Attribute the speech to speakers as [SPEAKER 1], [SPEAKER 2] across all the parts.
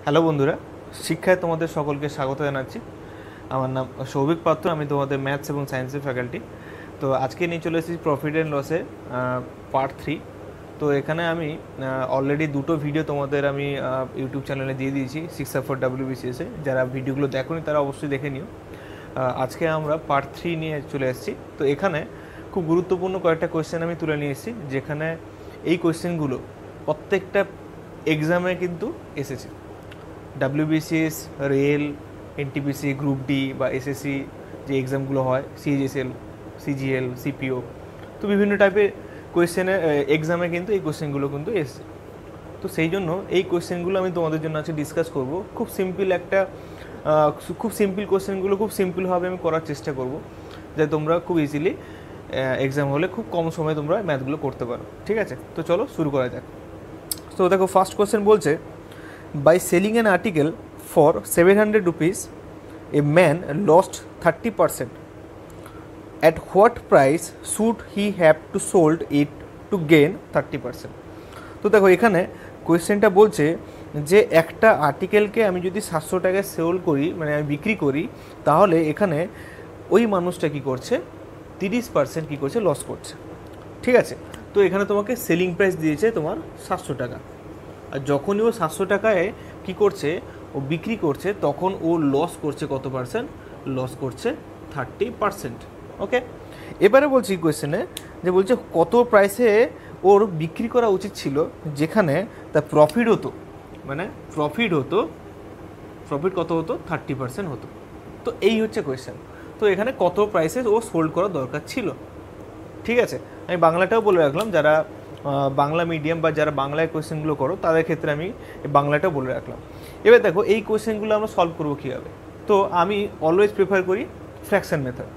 [SPEAKER 1] Hello বন্ধুরা, শিক্ষায় তোমাদের সকলকে স্বাগত জানাচ্ছি। আমার নাম সৌভিক পাত্র, আমি তোমাদের ম্যাথস এবং সায়েন্সের ফ্যাকাল্টি। তো আজকে নিয়ে চলে এসেছি প্রফিট অ্যান্ড লসের পার্ট 3। তো এখানে আমি অলরেডি দুটো ভিডিও তোমাদের আমি ইউটিউব চ্যানেলে দিয়ে দিয়েছি 6F4WBCS-এ। যারা ভিডিওগুলো দেখোনি তারা অবশ্যই দেখে নিও। আজকে আমরা পার্ট 3 নিয়ে চলে এসেছি। তো এখানে খুব গুরুত্বপূর্ণ কয়েকটা কোয়েশ্চেন আমি তুলে নিয়ে এসেছি, যেখানে এই কোয়েশ্চেনগুলো প্রত্যেকটা এক্সামে কিন্তু এসেছে। WBCS, rail, NTPC, group D বা এসএসসি যে এক্সামগুলো হয়, সিএইচএসএল, সিজিএল, সিপিও, তো বিভিন্ন টাইপের কোয়েশ্চেনের এক্সামে কিন্তু এই কোয়েশ্চেনগুলো কিন্তু এসছে। তো সেই জন্য এই কোয়েশ্চেনগুলো আমি তোমাদের জন্য আজকে ডিসকাস করব। খুব সিম্পল কোয়েশ্চেনগুলো খুব সিম্পলভাবে আমি করার চেষ্টা করব, যাতে তোমরা খুব ইজিলি এক্সাম হলে খুব কম সময়ে তোমরা ম্যাথগুলো করতে পারো। ঠিক আছে, তো চলো শুরু করা যাক। তো দেখো, ফার্স্ট কোয়েশ্চেন বলছে, by selling an article for 700 rupees, a man lost 30%. At what price should he have to sold it to gain 30%? তো দেখো, এখানে কোয়েশ্চেনটা বলছে যে একটা আর্টিকেলকে আমি যদি 700 টাকায় সেল করি, মানে আমি বিক্রি করি, তাহলে এখানে ওই মানুষটা কী করছে, 30% কী করছে, লস করছে। ঠিক আছে, তো এখানে তোমাকে সেলিং প্রাইস দিয়েছে তোমার 700 টাকা, আর যখনই ও 700 টাকায় কী করছে, ও বিক্রি করছে, তখন ও লস করছে কত পার্সেন্ট? লস করছে 30%। ওকে, এবারে বলছি কোয়েশ্চেনে যে বলছে কত প্রাইসে ওর বিক্রি করা উচিত ছিল, যেখানে তার প্রফিট হতো, মানে প্রফিট কত হতো? 30% হতো। তো এই হচ্ছে কোয়েশ্চেন। তো এখানে কত প্রাইসে ও সোল্ড করা দরকার ছিল। ঠিক আছে, আমি বাংলাটাও বলে রাখলাম, যারা বাংলা মিডিয়াম বা যারা বাংলায় কোয়েশ্চেনগুলো করো তাদের ক্ষেত্রে আমি বাংলাটাও বলে রাখলাম। এবার দেখো, এই কোয়েশ্চেনগুলো আমরা সলভ করবো কীভাবে। তো আমি অলওয়েজ প্রেফার করি ফ্র্যাকশন মেথড।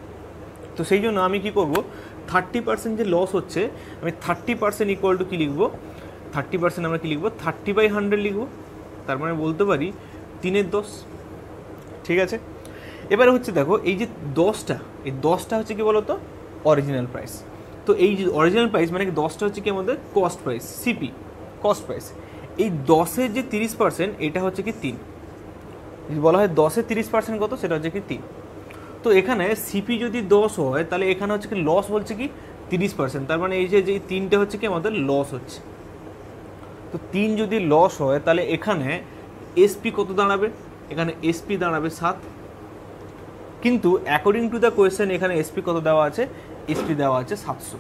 [SPEAKER 1] তো সেই জন্য আমি কি করব, 30% যে লস হচ্ছে, আমি 30% ইকুয়াল টু কী লিখবো? 30% আমরা কী লিখবো? 30/100 লিখবো। তার মানে বলতে পারি 3/10। ঠিক আছে, এবারে হচ্ছে দেখো, এই যে 10টা হচ্ছে কি বলতো? Original price. তো এই যে অরিজিনাল প্রাইস মানে কি 10টা হচ্ছে কি আমাদের cost price, CP cost price. এই 10-এর যে 30% এটা হচ্ছে কি 3। যদি বলা হয় 10-এর 30% কত, সেটা হচ্ছে কি 3। তো এখানে সিপি যদি 10 হয়, তাহলে এখানে হচ্ছে কি লস বলছে কি 30%। তার মানে এই যে 3টে হচ্ছে কি আমাদের লস হচ্ছে। তো 3 যদি লস হয়, তাহলে এখানে এসপি কত দাঁড়াবে? এখানে এসপি দাঁড়াবে 7। কিন্তু অ্যাকর্ডিং টু দ্য কোয়েশ্চেন এখানে এসপি কত দেওয়া আছে? এসপি দেওয়া আছে 700।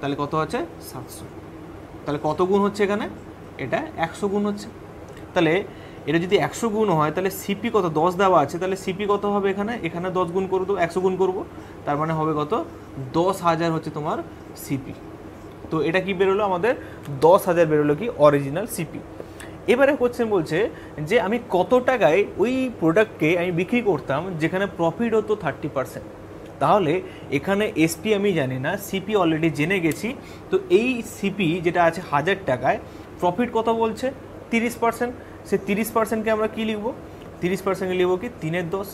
[SPEAKER 1] তাহলে কত আছে? 700। তাহলে কত গুণ হচ্ছে এখানে? এটা 100 গুণ হচ্ছে। তাহলে এটা যদি 100 গুণ হয়, তাহলে সিপি কত? 10 দেওয়া আছে, তাহলে সিপি কত হবে? এখানে 10 গুণ করবো, 100 গুণ করবো, তার মানে হবে কত? 10,000 হচ্ছে তোমার সিপি। তো এটা কি বেরোলো আমাদের? 10,000 বেরোলো কি অরিজিনাল সিপি। এবারে কোশ্চেন বলছে যে আমি কত টাকায় ওই প্রোডাক্টকে আমি বিক্রি করতাম যেখানে প্রফিট হতো 30%। তাহলে এখানে এসপি আমি জানি না, সিপি অলরেডি জেনে গেছি। তো এই সিপি যেটা আছে 1000 টাকায়, প্রফিট কত বলছে? 30%। সে 30%কে আমরা কি লিখবো? 30%কে লিখবো কি 3/10।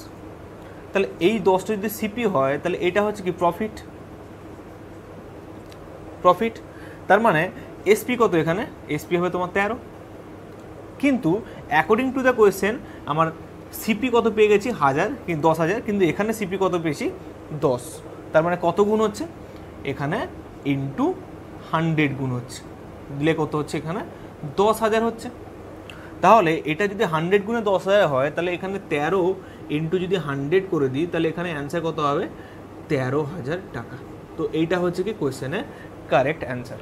[SPEAKER 1] তাহলে এই 10টা যদি সিপি হয়, তাহলে এটা হচ্ছে কি প্রফিট। তার মানে এসপি কত? এখানে এসপি হবে তোমার 13। কিন্তু অ্যাকর্ডিং টু দ্য কোয়েশ্চেন আমার সিপি কত পেয়ে গেছি? 10,000। কিন্তু এখানে সিপি কত পেয়েছি? 10। তার মানে কত গুণ হচ্ছে? এখানে ইন্টু 100 গুণ হচ্ছে, দিলে কত হচ্ছে? এখানে 10,000 হচ্ছে। তাহলে এটা যদি 100 গুণে 10,000 হয়, তাহলে এখানে 13 ইন্টু যদি 100 করে দিই, তাহলে এখানে অ্যান্সার কত হবে? 13,000 টাকা। তো এইটা হচ্ছে কি কোয়েশ্চেনের কারেক্ট অ্যান্সার।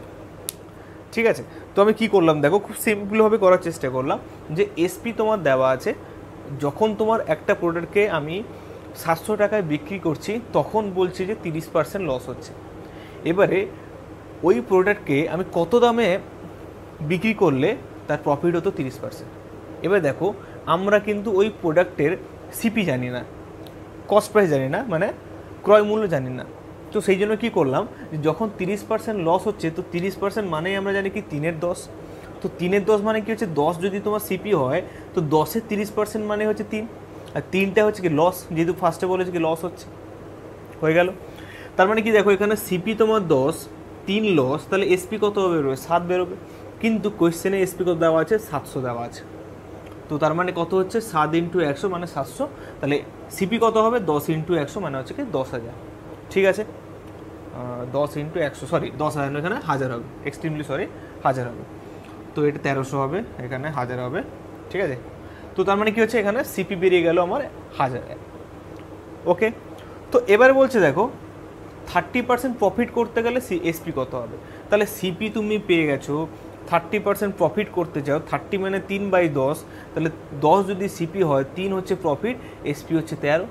[SPEAKER 1] ঠিক আছে, তো আমি কি করলাম দেখো, খুব সিম্পলভাবে করার চেষ্টা করলাম যে এসপি তোমার দেওয়া আছে, যখন তোমার একটা প্রোডাক্টকে আমি 700 টাকায় বিক্রি করছি, তখন বলছি যে 30% লস হচ্ছে। এবারে ওই প্রোডাক্টকে আমি কত দামে বিক্রি করলে তার প্রফিট হতো 30%। এবার দেখো, আমরা কিন্তু ওই প্রোডাক্টের সিপি জানি না, কস্ট প্রাইস জানি না, মানে ক্রয় মূল্য জানি না। তো সেই জন্য কী করলাম, যখন 30% লস হচ্ছে, তো 30% মানেই আমরা জানি কি 3/10। তো 3/10 মানে কি হচ্ছে? 10 যদি তোমার সিপি হয়, তো 10-এর 30% মানে হচ্ছে 3, আর 3টা হচ্ছে কি লস, যেহেতু ফার্স্টে বলেছে কি লস হচ্ছে, হয়ে গেল। তার মানে কি দেখো, এখানে সিপি তোমার 10, 3 লস, তাহলে এসপি কত বেরোবে? 7 বেরোবে। কিন্তু কোয়েশ্চেনে এসপি কত দেওয়া আছে? 700 দেওয়া আছে। তো তার মানে কত হচ্ছে 7 ইন্টু 100 মানে 700, তাহলে সিপি কত হবে 10 ইন্টু 100 মানে হচ্ছে কি 10,000। ঠিক আছে, 10 ইন্টু 100 সরি 10,000 এখানে 1000 হবে, এক্সট্রিমলি সরি 1000 হবে। তো এটা 1300 হবে, এখানে 1000 হবে। ঠিক আছে, তো তার মানে কি হচ্ছে এখানে সিপি বেরিয়ে গেল আমার 1000। ওকে, তো এবার বলছে দেখো 30% প্রফিট করতে গেলে এসপি কত হবে। তাহলে সিপি তুমি পেয়ে গেছো, 30% প্রফিট করতে চাও, 30 মানে 3/10, তাহলে 10 যদি সিপি হয়, 3 হচ্ছে প্রফিট, এসপি হচ্ছে 13।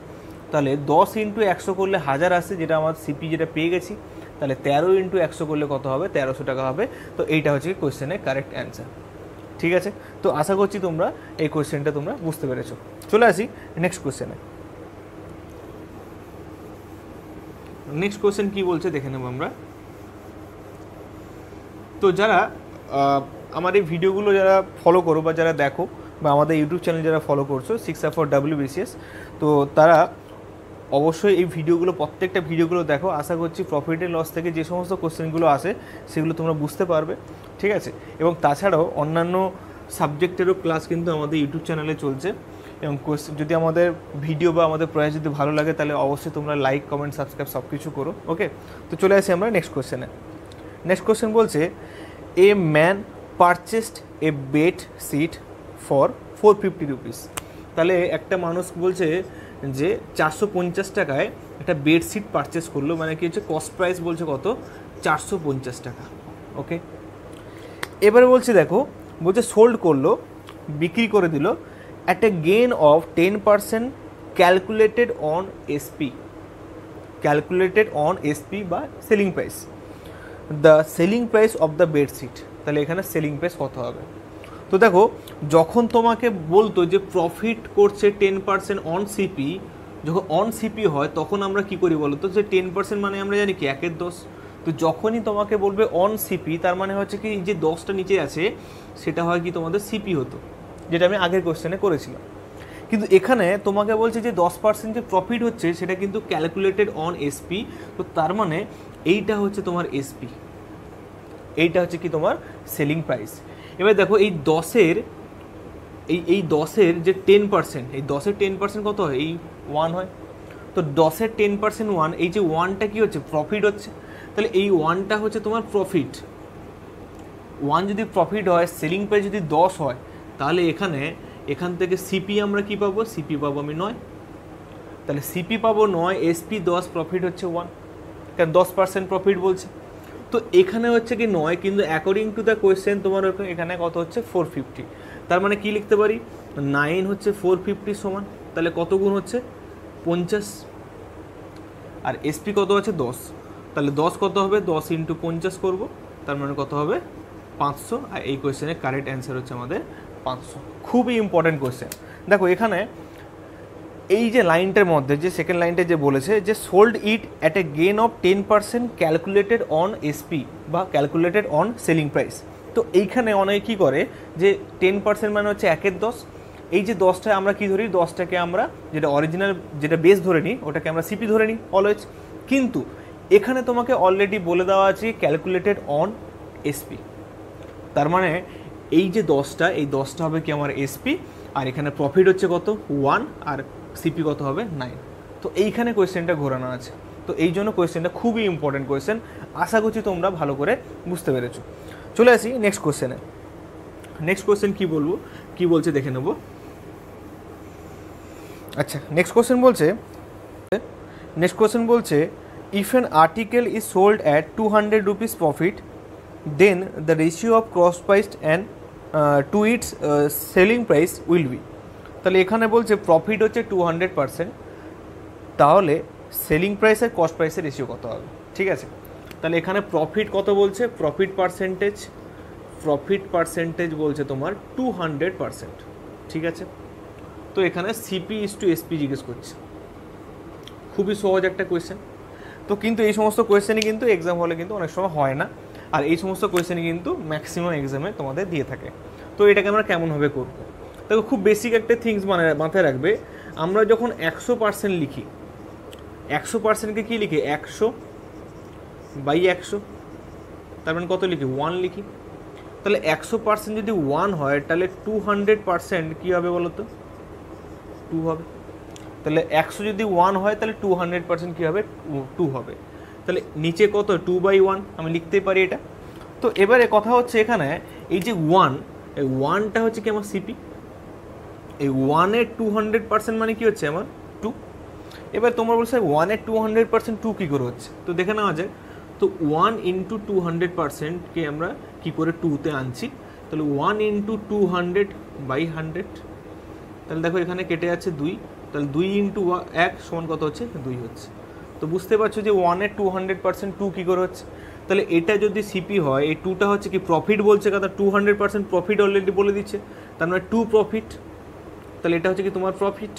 [SPEAKER 1] তাহলে 10 ইন্টু 100 করলে 1000 আসে, যেটা আমার সিপি যেটা পেয়ে গেছি। তাহলে 13 ইন্টু 100 করলে কত হবে 1300 টাকা হবে। তো এইটা হচ্ছে কোয়েশ্চেনের কারেক্ট অ্যান্সার। ঠিক আছে, তো আশা করছি তোমরা এই কোয়েশ্চেনটা তোমরা বুঝতে পেরেছো। চলে আসি নেক্সট কোয়েশ্চেনে। নেক্সট কোয়েশ্চেন কি বলছে দেখে নেব আমরা। তো যারা আমার এই ভিডিওগুলো যারা ফলো করো বা যারা দেখো বা আমাদের ইউটিউব চ্যানেল যারা ফলো করছো 6R WBCS, তো তারা অবশ্যই এই ভিডিওগুলো প্রত্যেকটা ভিডিওগুলো দেখো। আশা করছি প্রফিট এন্ড লস থেকে যে সমস্ত কোশ্চেনগুলো আসে সেগুলো তোমরা বুঝতে পারবে। ঠিক আছে, এবং তাছাড়াও অন্যান্য সাবজেক্টেরও ক্লাস কিন্তু আমাদের ইউটিউব চ্যানেলে চলছে। এবং যদি আমাদের ভিডিও বা আমাদের প্রয়াস যদি ভালো লাগে তাহলে অবশ্যই তোমরা লাইক কমেন্ট সাবস্ক্রাইব সব কিছু করো। ওকে, তো চলে আসি আমরা নেক্সট কোশ্চেনে। নেক্সট কোশ্চেন বলছে a man purchased a bed sheet for 450 rupees. তাহলে একটা মানুষ বলছে যে 450 টাকায় একটা বেডশিট পারচেস করলো, মানে কি হচ্ছে কস্ট প্রাইস বলছে কত 450 টাকা। ওকে, এবারে বলছে দেখো, বলছে সোল্ড করলো, বিক্রি করে দিল at a gain of 10% calculated on SP, calculated on SP বা selling price, the selling price of the bedsheet. তাহলে এখানে সেলিং প্রাইস কত হবে। তো দেখো যখন তোমাকে বলতো যে প্রফিট করছে 10% অন সিপি, যখন অন সিপি হয় তখন আমরা কি করি বলো তো, যে 10% মানে আমরা জানি কি 1/10। তো যখনই তোমাকে বলবে অন সিপি তার মানে হচ্ছে কি যে 10টা নিচে আছে সেটা হয় কি তোমাদের সিপি হতো, যেটা আমি আগের কোশ্চেনে করেছিলাম। কিন্তু এখানে তোমাকে বলছে যে 10% যে প্রফিট হচ্ছে সেটা কিন্তু ক্যালকুলেটেড অন এসপি। তো তার মানে এইটা হচ্ছে তোমার এসপি, এইটা হচ্ছে কি তোমার সেলিং প্রাইস। এবার দেখো এই 10-এর এই 10-এর যে 10%, এই 10-এর 10% কত হয়, এই 1 হয়। তো 10-এর 10% 1, এই যে 1টা কি হচ্ছে প্রফিট হচ্ছে। তাহলে এই 1টা হচ্ছে তোমার প্রফিট। 1 যদি প্রফিট হয়, সেলিং প্রাইস যদি 10 হয়, তাহলে এখান থেকে সিপি আমরা কি পাবো, সিপি পাবো আমি 9। তাহলে সিপি পাবো 9, এসপি 10, প্রফিট হচ্ছে 1, কারণ 10% প্রফিট বলছে। তো এখানে হচ্ছে কি 9, কিন্তু অ্যাকর্ডিং টু দ্য কোয়েশ্চেন তোমার এখানে কত হচ্ছে 450। তার মানে কি লিখতে পারি 9 হচ্ছে 450 সমান, তাহলে কত গুণ হচ্ছে 50, আর এসপি কত আছে 10। তাহলে 10 কত হবে 10 ইন্টু 50 করবো, তার মানে কত হবে 500। আর এই কোয়েশ্চেনের কারেক্ট অ্যান্সার হচ্ছে আমাদের 500। খুবই ইম্পর্টেন্ট কোয়েশ্চেন। দেখো এখানে এই যে লাইনটার মধ্যে যে সেকেন্ড লাইনটা যে বলেছে যে sold it at a gain of 10% calculated on SP বা ক্যালকুলেটেড অন সেলিং প্রাইস। তো এইখানে অনেকে কী করে যে 10% মানে হচ্ছে 1/10। এই যে 10টা আমরা কি ধরি, 10টাকে আমরা যেটা অরিজিনাল যেটা বেস ধরে নিই ওটাকে আমরা সিপি ধরে নিই অলওয়েজ। কিন্তু এখানে তোমাকে অলরেডি বলে দেওয়া আছে ক্যালকুলেটেড অন এসপি। তার মানে এই যে 10টা, এই 10টা হবে কি আমার এসপি, আর এখানে প্রফিট হচ্ছে কত 1, আর সিপি কত হবে 9। তো এইখানে কোয়েশ্চেনটা ঘোরানো আছে। তো এই জন্য কোয়েশ্চেনটা খুবই ইম্পর্টেন্ট কোয়েশ্চেন। আশা করছি তোমরা ভালো করে বুঝতে পেরেছো। চলে আসি নেক্সট কোয়েশ্চেনে। নেক্সট কোয়েশ্চেন কী বলবো, কী বলছে দেখে নেব। আচ্ছা, নেক্সট কোয়েশ্চেন বলছে if an article is sold at 200 rupees profit, then the ratio of cost price and to its selling price will be. তাহলে এখানে বলছে প্রফিট হচ্ছে 200%, তাহলে সেলিং প্রাইস আর কস্ট প্রাইসের রেশিও কত হবে। ঠিক আছে, তাহলে এখানে প্রফিট কত বলছে, প্রফিট পার্সেন্টেজ বলছে তোমার 200%। ঠিক আছে, তো এখানে সিপি ইস টু এসপি জিজ্ঞেস করছে। খুবই সহজ একটা কোয়েশ্চেন। তো কিন্তু এই সমস্ত কোয়েশ্চেনই কিন্তু এক্সাম হলে কিন্তু অনেক সময় হয় না, আর এই সমস্ত কোয়েশ্চেনই কিন্তু ম্যাক্সিমাম এক্সামে তোমাদের দিয়ে থাকে। তো এটাকে আমরা কেমনভাবে করবো, দেখো খুব বেসিক একটা থিংস মাথায় রাখবে। আমরা যখন 100% লিখি, 100%কে কী লিখি 100/100, তার মানে কত লিখি 1 লিখি। তাহলে 100% যদি 1 হয় তাহলে 200% কী হবে বলো তো? 2 হবে। তাহলে 100 যদি 1 হয় তাহলে 200% কী হবে? 2 হবে। তাহলে নিচে কত? 2/1 আমি লিখতেই পারি এটা। তো এবারে কথা হচ্ছে এখানে এই যে 1, এই 1টা হচ্ছে কি আমার সিপি, এই 1-এর 200% মানে কি হচ্ছে আমার 2। এবার তোমরা বলছো 1-এর 200% 2 কী করে হচ্ছে? তো দেখে নেওয়া যায়। তো 1 × 200%কে আমরা কি করে 2-তে আনছি? তাহলে 1 × 200/100, তাহলে দেখো এখানে কেটে যাচ্ছে 2, তাহলে 2 × 1 সমান কত হচ্ছে? 2 হচ্ছে। তো বুঝতে পারছো যে 1-এর 200% 2 কী করে হচ্ছে। তাহলে এটা যদি সিপি হয়, এই 2টা হচ্ছে কি প্রফিট বলছে, কারণ 200% প্রফিট অলরেডি বলে দিচ্ছে, তার মানে 2 প্রফিট। তাহলে এটা হচ্ছে কি তোমার প্রফিট।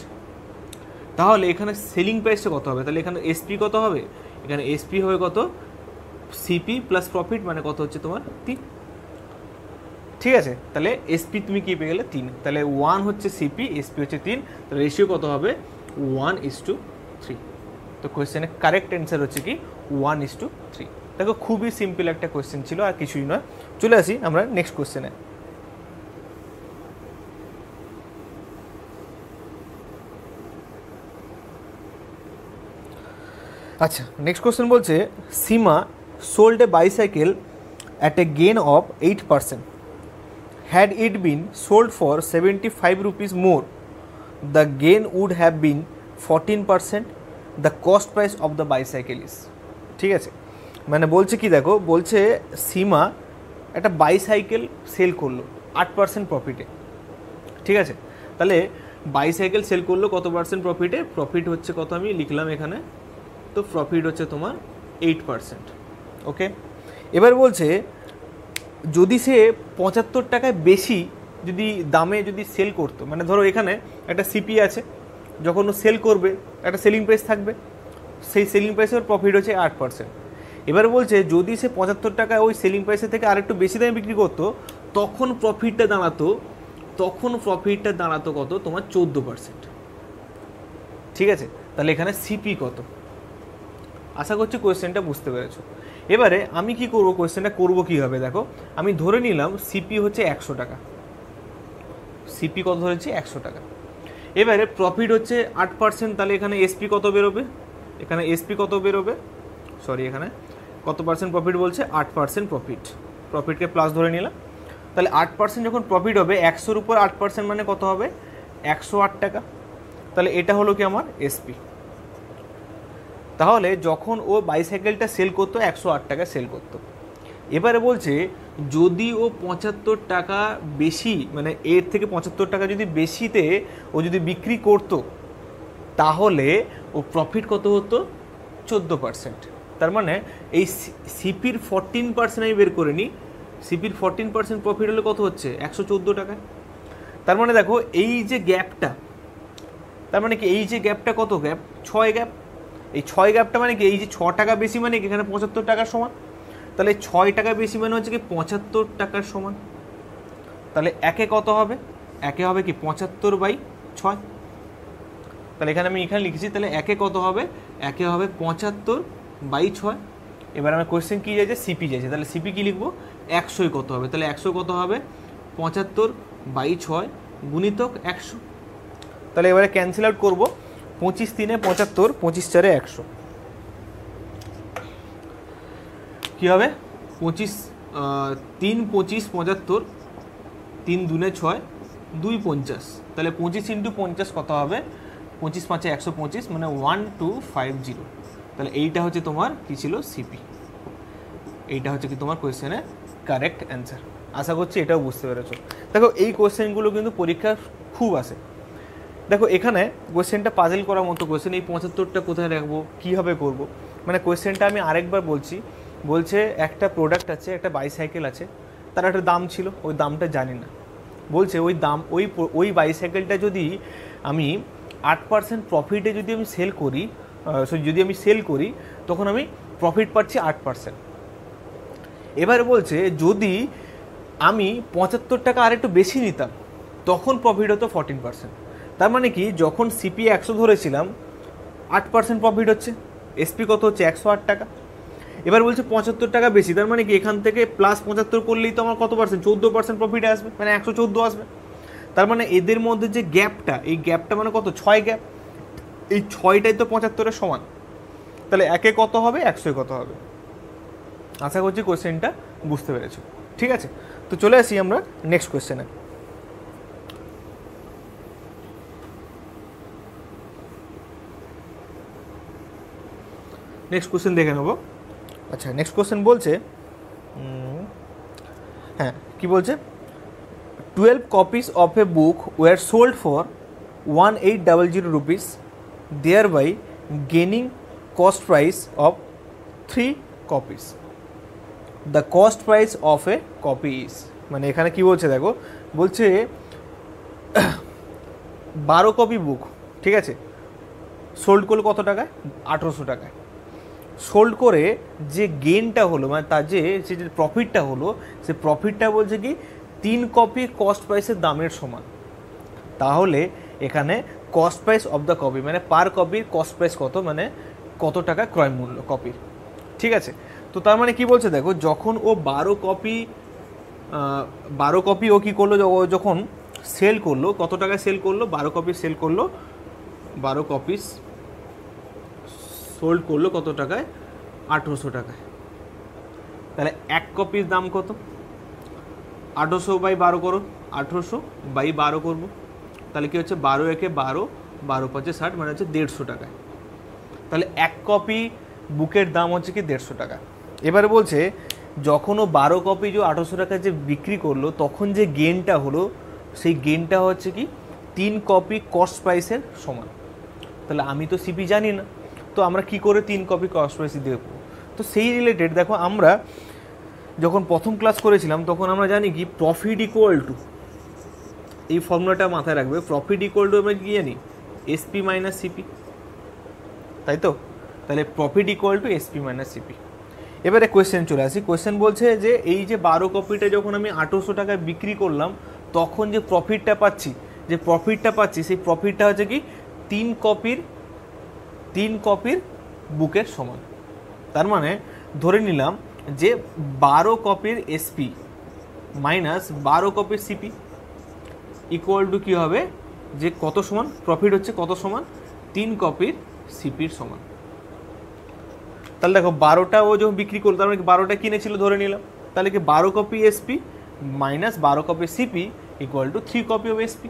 [SPEAKER 1] তাহলে এখানে সেলিং প্রাইসটা কত হবে? তাহলে এখানে এসপি কত হবে? এখানে এসপি হবে কত? সিপি প্লাস প্রফিট, মানে কত হচ্ছে তোমার 3। ঠিক আছে, তাহলে এসপি তুমি কি পেয়ে গেলে? 3। তাহলে 1 হচ্ছে সিপি, এসপি হচ্ছে 3, তাহলে রেশিও কত হবে? 1:3। তো কোয়েশ্চেনের কারেক্ট অ্যান্সার হচ্ছে কি 1:3। দেখো খুবই সিম্পল একটা কোয়েশ্চেন ছিল, আর কিছুই নয়। চলে আসি আমরা নেক্সট কোয়েশ্চেনে। আচ্ছা, নেক্সট কোয়েশ্চেন বলছে Seema sold a bicycle at a gain of 8%. Had it been sold for 75 rupees more, the gain would have been 14%. The cost price of the bicycle is. ঠিক আছে, মানে বলছে কি দেখো, বলছে সীমা একটা বাইসাইকেল সেল করলো 8% প্রফিটে। ঠিক আছে, তাহলে বাইসাইকেল সেল করলো কত পার্সেন্ট প্রফিটে? প্রফিট হচ্ছে কত আমি লিখলাম এখানে, তো প্রফিট হচ্ছে তোমার 8%। ওকে, এবার বলছে যদি সে 75 টাকায় বেশি যদি দামে যদি সেল করতো, মানে ধরো এখানে একটা সিপি আছে, যখন ও সেল করবে একটা সেলিং প্রাইস থাকবে, সেই সেলিং প্রাইসের প্রফিট হচ্ছে 8%। এবার বলছে যদি সে 75 টাকায় ওই সেলিং প্রাইসের থেকে আরেকটু বেশি দামে বিক্রি করতো, তখন প্রফিটটা দাঁড়াতো কত? তোমার 14%। ঠিক আছে, তাহলে এখানে সিপি কত? আশা করছি কোয়েশ্চেনটা বুঝতে পেরেছো। এবারে আমি কি করব, কোয়েশ্চেনটা করবো কীভাবে দেখো, আমি ধরে নিলাম সিপি হচ্ছে 100 টাকা, সিপি কত ধরেছি? 100 টাকা। এবারে প্রফিট হচ্ছে 8%, তাহলে এখানে এসপি কত বেরোবে? এখানে এসপি কত বেরোবে? সরি, এখানে কত পার্সেন্ট প্রফিট বলছে? 8% প্রফিট, প্রফিটকে প্লাস ধরে নিলাম। তাহলে 8% যখন প্রফিট হবে, 100-র উপর 8% মানে কত হবে? 108 টাকা। তাহলে এটা হলো কি আমার এসপি। তাহলে যখন ও বাইসাইকেলটা সেল করতো 108 টাকা সেল করতো। এবারে বলছে যদি ও 75 টাকা বেশি, মানে এর থেকে 75 টাকা যদি বেশিতে ও যদি বিক্রি করতো, তাহলে ও প্রফিট কত হতো? 14%। তার মানে এই সিপির 14% আমি বের করে নিই, সিপির 14% প্রফিট হলে কত হচ্ছে? 114 টাকা। তার মানে দেখো এই যে গ্যাপটা, তার মানে কি এই যে গ্যাপটা কত গ্যাপ? 6 গ্যাপ। এই 6 গ্যাপটা মানে কি এই যে 6 টাকা বেশি মানে কি এখানে 75 টাকার সমান। তাহলে 6 টাকা বেশি মানে হচ্ছে কি 75 টাকার সমান। তাহলে একে কত হবে? একে হবে কি 75/6। তাহলে এখানে আমি লিখেছি, তাহলে একে কত হবে? একে হবে 75/6। এবার আমার কোয়েশ্চেন কী যাচ্ছে? সিপি যাচ্ছে। তাহলে সিপি কী লিখবো? 100 কত হবে? তাহলে 100 কত হবে? 75/6 গুণিতক 100। তাহলে এবারে ক্যান্সেল আউট করবো। 25 × 3 = 75, 25 × 4 = 100। কী হবে? 3 25 75, 3 2 6, 2 50। তাহলে 25 × 50 কত হবে? 25 5 125, মানে 1250। তাহলে এইটা হচ্ছে তোমার কী ছিল? সিপি। এইটা হচ্ছে কি তোমার কোয়েশ্চেনের কারেক্ট অ্যান্সার। আশা করছি এটাও বুঝতে পেরেছো। দেখো এই কোয়েশ্চেনগুলো কিন্তু পরীক্ষার খুব আসে। দেখো এখানে কোয়েশ্চেনটা পাজেল করার মতো কোয়েশ্চেন। এই 75টা কোথায় রাখবো, কীভাবে করব? মানে কোয়েশ্চেনটা আমি আরেকবার বলছি। বলছে একটা প্রোডাক্ট আছে, একটা বাইসাইকেল আছে, তার একটা দাম ছিল, ওই দামটা জানি না। বলছে ওই দাম ওই বাইসাইকেলটা যদি আমি 8% প্রফিটে যদি আমি সেল করি, তখন আমি প্রফিট পাচ্ছি 8%। এবার বলছে যদি আমি 75 টাকা আর একটু বেশি নিতাম, তখন প্রফিট হতো 14%। তার মানে কি যখন সিপি 100 ধরেছিলাম 8% প্রফিট হচ্ছে, এসপি কত হচ্ছে? 108 টাকা। এবার বলছে 75 টাকা বেশি, তার মানে কি এখান থেকে প্লাস 75 করলেই তো আমার কত পার্সেন্ট, 14% প্রফিট আসবে, মানে 114 আসবে। তার মানে এদের মধ্যে যে গ্যাপটা, এই গ্যাপটা মানে কত, 6 গ্যাপ, এই 6টাই তো 75-এর সমান, তাহলে একে কত হবে, 100 কত হবে। আশা করছি কোয়েশ্চেনটা বুঝতে পেরেছো, ঠিক আছে। তো চলে আসি আমরা নেক্সট কোয়েশ্চেনে। নেক্সট কোয়েশ্চেন দেখে নেব। আচ্ছা, নেক্সট কোয়েশ্চেন বলছে, হ্যাঁ কি বলছে, 12 copies of a book were sold for 1800 rupees, thereby gaining cost price of 3 copies. The cost price of a copy is, মানে এখানে কি বলছে দেখো, বলছে 12 কপি বুক, ঠিক আছে, সোল্ড করলো কত টাকায়, 1800 টাকায়। সোল্ড করে যে গেইনটা হলো, মানে তার যে প্রফিটটা হলো, সে প্রফিটটা বলছে কি 3 কপি কস্ট প্রাইসের দামের সমান। তাহলে এখানে cost price of the copy মানে পার কপির কস্ট প্রাইস কত, মানে কত টাকা ক্রয় মূল্য কপির, ঠিক আছে। তো তার মানে কি বলছে দেখো, যখন ও 12 কপি ও কী করলো, ও যখন সেল করলো, কত টাকায় সেল করলো, 12 কপি সেল করলো, 12 কপিস সোল্ড করলো কত টাকায়, 1800 টাকায়। তাহলে এক কপির দাম কত, 1800/12 করো, 1800/12 করবো, তাহলে কি হচ্ছে 12 একে 12, 12 5 60, মানে হচ্ছে 150 টাকায়। তাহলে এক কপি বুকের দাম হচ্ছে কি 150 টাকা। এবারে বলছে যখন ও 12 কপি যে 1800 টাকায় যে বিক্রি করলো, তখন যে গেইনটা হলো, সেই গেইনটা হচ্ছে কি 3 কপি কস্ট প্রাইসের সমান। তাহলে আমি তো সিপি জানি না, তো আমরা কি করে 3 কপি কস্ট প্রাইস দেখব। তো সেই রিলেটেড দেখো, আমরা যখন প্রথম ক্লাস করেছিলাম তখন আমরা জানি কি প্রফিট ইকুয়াল টু, এই ফর্মুলাটা মাথায় রাখবে, প্রফিট ইকুয়াল টু আমরা কি জানি, এসপি মাইনাস সিপি, তাই তো। তাহলে profit equal to SP minus CP. এবারে কোয়েশ্চেন চলে আসি। কোয়েশ্চেন বলছে যে এই যে 12 কপিটা যখন আমি 1800 টাকায় বিক্রি করলাম, তখন যে প্রফিটটা পাচ্ছি, সেই প্রফিটটা হচ্ছে কি 3 কপির বুকের সমান। তার মানে ধরে নিলাম যে 12 কপির এসপি মাইনাস 12 কপির সিপি ইকুয়াল টু কী হবে, যে কত সমান, প্রফিট হচ্ছে কত সমান, 3 কপির সিপির সমান। তাহলে দেখো 12টা ও যখন বিক্রি করলো, তার মানে 12টা কিনেছিল ধরে নিলাম, তাহলে কি 12 copy SP minus 12 copy CP equal to 3 copy of SP,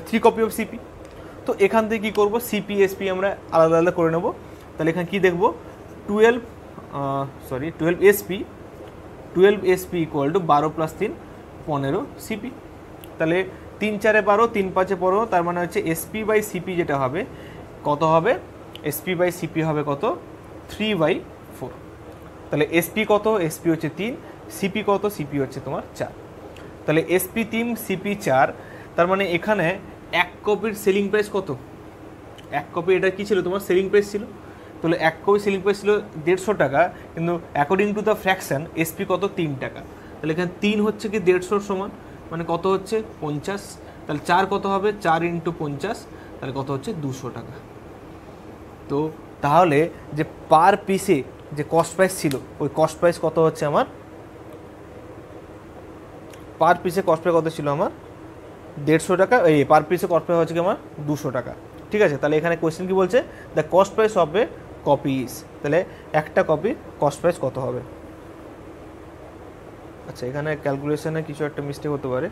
[SPEAKER 1] 3 copy of CP. তো এখান থেকে কী করবো, সিপি এসপি আমরা আলাদা আলাদা করে নেবো। তাহলে এখানে কী দেখবো, 12 এসপি ইকুয়াল টু 12 + 3 15 সিপি। তাহলে 3 4 12, 3 5 15, তার মানে হচ্ছে এসপি বাই সিপি যেটা হবে কত হবে, এসপি বাই সিপি হবে কত, 3/4। তাহলে এসপি কত, এসপি হচ্ছে 3, সিপি কত, সিপি হচ্ছে তোমার 4। তাহলে এসপি 3 সিপি 4, তার মানে এখানে এক কপির সেলিং প্রাইস কত, এক কপি এটা কী ছিল তোমার সেলিং প্রাইস ছিল, তাহলে এক কপি সেলিং প্রাইস ছিল 150 টাকা, কিন্তু according to the fraction SP কত 3 টাকা। তাহলে এখানে 3 হচ্ছে কি 150 সমান, মানে কত হচ্ছে 50। তাহলে 4 কত হবে, 4 × 50, তাহলে কত হচ্ছে 200 টাকা। তো তাহলে যে পার পিসে যে কস্ট প্রাইস ছিল, ওই কস্ট প্রাইস কত হচ্ছে আমার, পার পিসে কস্ট প্রাইস কত ছিল আমার 150 টাকা, এই পার পিসে কস্ট প্রাইস হচ্ছে কি আমার 200 টাকা, ঠিক আছে। তাহলে এখানে কোয়েশ্চেন কি বলছে, the cost price of A copy is, তাহলে একটা কপির কস্ট প্রাইস কত হবে। আচ্ছা, এখানে ক্যালকুলেশনে কিছু একটা মিস্টেক হতে পারে,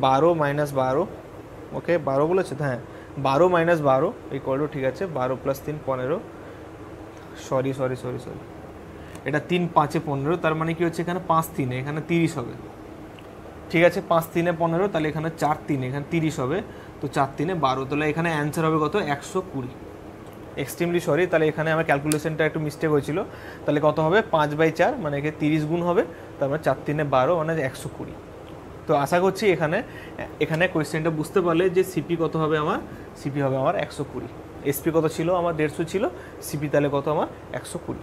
[SPEAKER 1] 12 - 12, ওকে 12 বলেছে, হ্যাঁ 12 - 12 ইকুয়াল টু, ঠিক আছে, 12 + 3 15, সরি, এটা 3 5 15, তার মানে কি হচ্ছে এখানে 5 3, এখানে 30 হবে, ঠিক আছে, 5 3 15, তাহলে এখানে 4 3, এখানে 30 হবে, তো 4 3 12, তাহলে এখানে অ্যান্সার হবে কত, 120। এক্সট্রিমলি সরি, তাহলে এখানে আমার ক্যালকুলেশনটা একটু মিস্টেক হয়েছিল। তাহলে কত হবে, 5/4, মানে এখানে 30 গুণ হবে, তারপরে 4 3 12, মানে 120। তো আশা করছি এখানে কোয়েশ্চেনটা বুঝতে পারলে যে সিপি কত হবে আমার, সিপি হবে আমার 120, এসপি কত ছিল আমার 150 ছিল, সিপি তাহলে কত আমার 120।